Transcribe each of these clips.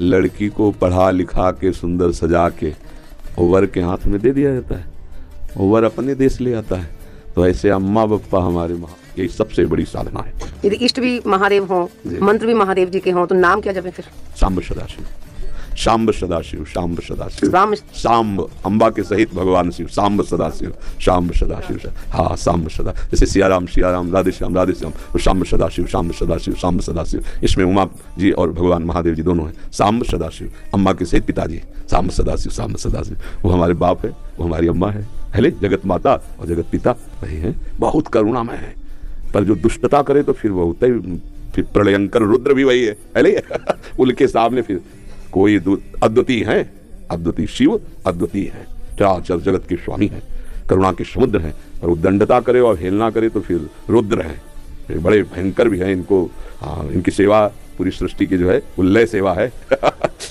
लड़की को पढ़ा लिखा के सुंदर सजा के वो वर के हाथ में दे दिया जाता है, वो वर अपने देश ले आता है। तो ऐसे अम्मा बप्पा हमारे यही सबसे बड़ी साधना है। यदि इष्ट भी महादेव हों, मंत्र भी महादेव जी के हों, तो नाम क्या जपे फिर? शाम्ब सदाशिव, शाम्ब सदाशिव, शाम्ब सदाशिव, शाम्ब अम्बा के सहित भगवान शिव, शाम्ब सदाशिव, शाम्ब सदाशिव। हाँ, शाम्ब सदा, जैसे सियाराम सियाराम, राधे श्याम राधे श्याम, तो शाम्ब सदाशिव, शाम्ब सदाशिव, शाम्ब सदाशिव। इसमें उमा जी और भगवान महादेव जी दोनों हैं। शाम्ब सदाशिव, अम्मा के सहित पिताजी, शाम्ब सदाशिव, शाम्ब सदाशिव। वो हमारे बाप है, वो हमारी अम्मा है, हेले जगत माता और जगत पिता वही है। बहुत करुणामय है, पर जो दुष्टता करे तो फिर वो फिर प्रलयंकर रुद्र भी वही है, हेले उनके सामने फिर कोई अद्वितीय है, अद्वितीय शिव अद्वितीय है, चराचर जगत के स्वामी है, करुणा के समुद्र हैं। और वो दंडता करे और हेलना करे तो फिर रुद्र हैं, फिर बड़े भयंकर भी हैं। इनको इनकी सेवा पूरी सृष्टि की जो है उल्लय सेवा है।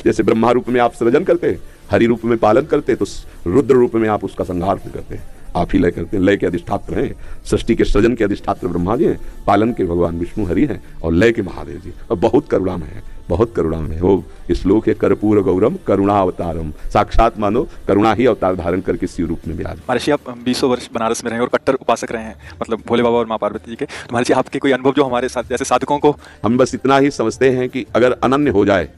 जैसे ब्रह्मा रूप में आप सृजन करते, हरि रूप में पालन करते, तो रुद्र रूप में आप उसका संहार करते हैं, आप ही लय करते हैं। लय के अधिष्ठात्र हैं, सृष्टि के सृजन के अधिष्ठात्र ब्रह्मा जी हैं, पालन के भगवान विष्णु हरि हैं और लय के महादेव जी। और बहुत करुणामय है, बहुत करुणामय है। वो श्लोक है कर्पूर गौरम करुणा अवतारम, साक्षात मानो करुणा ही अवतार धारण करके शिव रूप में विराज। महर्षि आप 20 वर्ष बनारस में रहे और कट्टर उपासक रहे हैं, मतलब भोले बाबा और माँ पार्वती जी के। तो महर्षि आपके कोई अनुभव जो हमारे साथ जैसे साधकों को? हम बस इतना ही समझते हैं कि अगर अनन्य हो जाए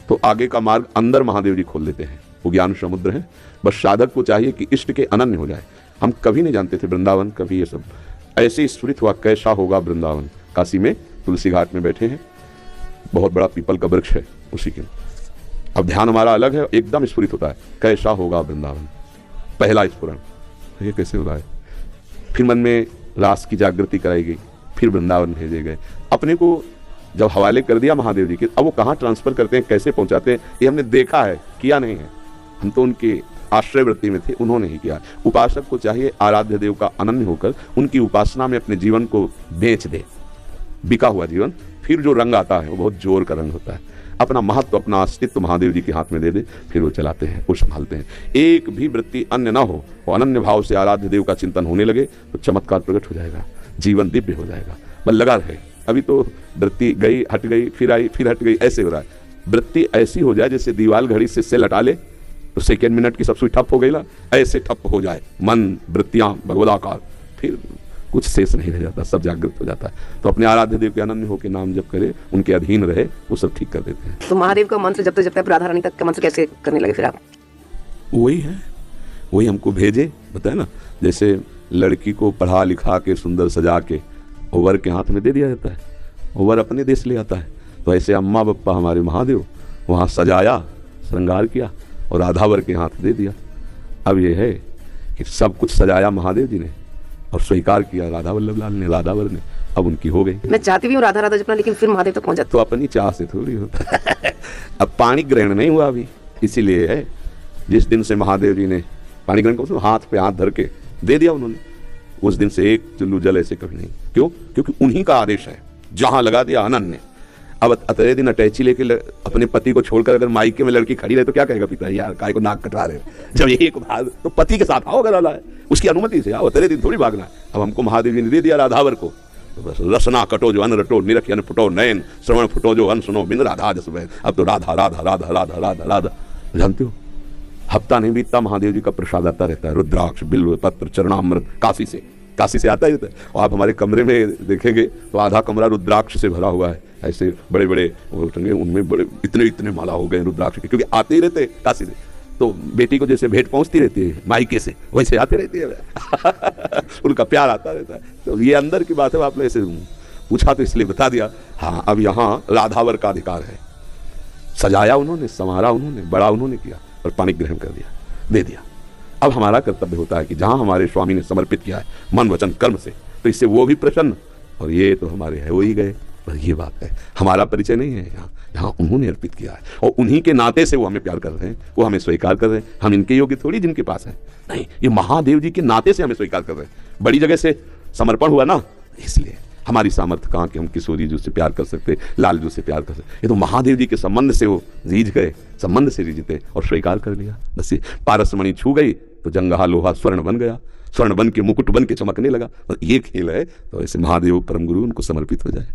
तो आगे का मार्ग अंदर महादेव जी खोल देते हैं, वो ज्ञान समुद्र है। बस साधक को चाहिए कि इष्ट के अनन्य हो जाए। हम कभी नहीं जानते थे वृंदावन, कभी ये सब ऐसे स्फुरित हुआ कैसा होगा वृंदावन। काशी में तुलसी घाट में बैठे हैं, बहुत बड़ा पीपल का वृक्ष है उसी के। अब ध्यान हमारा अलग है, एकदम स्फुरित होता है कैसा होगा वृंदावन, पहला स्फुरन, ये कैसे हो रहा है। फिर मन में रास की जागृति कराई गई, फिर वृंदावन भेजे गए। अपने को जब हवाले कर दिया महादेव जी के, अब वो कहाँ ट्रांसफर करते हैं, कैसे पहुंचाते हैं, ये हमने देखा है, किया नहीं है। हम तो उनके आश्रय वृत्ति में थे, उन्होंने ही किया। उपासक को चाहिए आराध्य देव का अनन्य होकर उनकी उपासना में अपने जीवन को बेच दे, बिका हुआ जीवन। फिर जो रंग आता है वो बहुत जोर का रंग होता है। अपना महत्व, अपना अस्तित्व महादेव जी के हाथ में दे दे, फिर वो चलाते हैं, वो संभालते हैं। एक भी वृत्ति अन्य ना हो, वो अनन्य भाव से आराध्य देव का चिंतन होने लगे तो चमत्कार प्रकट हो जाएगा, जीवन दिव्य हो जाएगा। बस लगा रहे। अभी तो वृत्ति गई, हट गई, फिर आई, फिर हट गई, ऐसे हो रहा है। वृत्ति ऐसी हो जाए जैसे दीवाल घड़ी से सेल हटा ले तो सेकेंड मिनट की सब सुई ठप हो गई ना, ऐसे ठप हो जाए मन, वृत्तियां भगवदाकार, फिर कुछ शेष नहीं रह जाता, सब जागृत हो जाता है। तो अपने आराध्य देव के अनन्य होकर नाम जप करे, उनके अधीन रहे, वो सब ठीक कर देते हैं। तो महादेव का मंत्र जपते जपते राधा रानी तक का मंत्र कैसे करने लगे फिर आप? वही है, वही हमको भेजे, बताए ना। जैसे लड़की को पढ़ा लिखा के सुंदर सजा के वो वर के हाथ में दे दिया जाता है, वो वर अपने देश ले आता है। तो ऐसे अम्मा बप्पा हमारे महादेव वहाँ सजाया, श्रृंगार किया और राधा वर के हाथ दे दिया। अब ये है कि सब कुछ सजाया महादेव जी ने और स्वीकार किया राधा वल्लभ लाल ने, राधा वर ने, अब उनकी हो गई। मैं चाहती भी हूँ राधा राधा जपना, लेकिन फिर महादेव तक पहुँच जाता। तो अपनी चाह से थोड़ी होता है। अब पाणी ग्रहण नहीं हुआ अभी, इसीलिए है। जिस दिन से महादेव जी ने पाणी ग्रहण को हाथ पे हाथ धर के दे दिया उन्होंने, उस दिन से एक चुल्लू जल ऐसे कभी नहीं। क्यों? क्योंकि उन्हीं का आदेश है, जहां लगा दिया अनन्य। अब अतरे दिन अटैची लेके अपने पति को छोड़कर अगर मायके में लड़की खड़ी रहे तो क्या कहेगा पिता, यार काय को नाक कटवा रहे। जब यही एक भाग तो पति के साथ आओ, अगर अला है उसकी अनुमति से आओ, अतरे दिन थोड़ी भागना है। अब हमको महादेव जी ने दे दिया राधावर को, तो बस रसना कटो जो अन रटो, निरख अन फुटो नयन, श्रवण फुटो जो अन सुनो, बिन राधा जस वैन। अब तो राधा राधा राधा राधा राधा राधा, जानते हो हफ्ता नहीं बीतता महादेव जी का प्रसाद आता रहता है, रुद्राक्ष, बिल्व पत्र, चरणामृत, काशी से आता ही रहता है। और आप हमारे कमरे में देखेंगे तो आधा कमरा रुद्राक्ष से भरा हुआ है। ऐसे बड़े बड़े उनमें बड़े इतने इतने माला हो गए रुद्राक्ष के, क्योंकि आते ही रहते काशी से। तो बेटी को जैसे भेंट पहुंचती रहती है मायके से, वैसे आते रहती है। उनका प्यार आता रहता है। तो ये अंदर की बात है, आपने ऐसे पूछा तो इसलिए बता दिया। हाँ, अब यहाँ राधावर का अधिकार है। सजाया उन्होंने, संवारा उन्होंने, बड़ा उन्होंने किया और पाणी ग्रहण कर दिया, दे दिया। अब हमारा कर्तव्य होता है कि जहाँ हमारे स्वामी ने समर्पित किया है मन वचन कर्म से, तो इससे वो भी प्रसन्न और ये तो हमारे है, वो ही गए। बस ये बात है, हमारा परिचय नहीं है यहाँ, यहाँ उन्होंने अर्पित किया है और उन्हीं के नाते से वो हमें प्यार कर रहे हैं, वो हमें स्वीकार कर रहे हैं। हम इनके योग्य थोड़ी जिनके पास है, नहीं, ये महादेव जी के नाते से हमें स्वीकार कर रहे हैं। बड़ी जगह से समर्पण हुआ ना, इसलिए हमारी सामर्थ्य कहाँ कि हम किशोरी जी से प्यार कर सकते, लाल जी से प्यार कर सकते। ये तो महादेव जी के संबंध से वो रीझ गए, संबंध से रीझते और स्वीकार कर लिया। बस ये पारसमणि छू गई तो जंगहा लोहा स्वर्ण बन गया, स्वर्ण बन के मुकुट बन के चमकने लगा। ये खेल है, तो ऐसे महादेव परम गुरु उनको समर्पित हो जाए।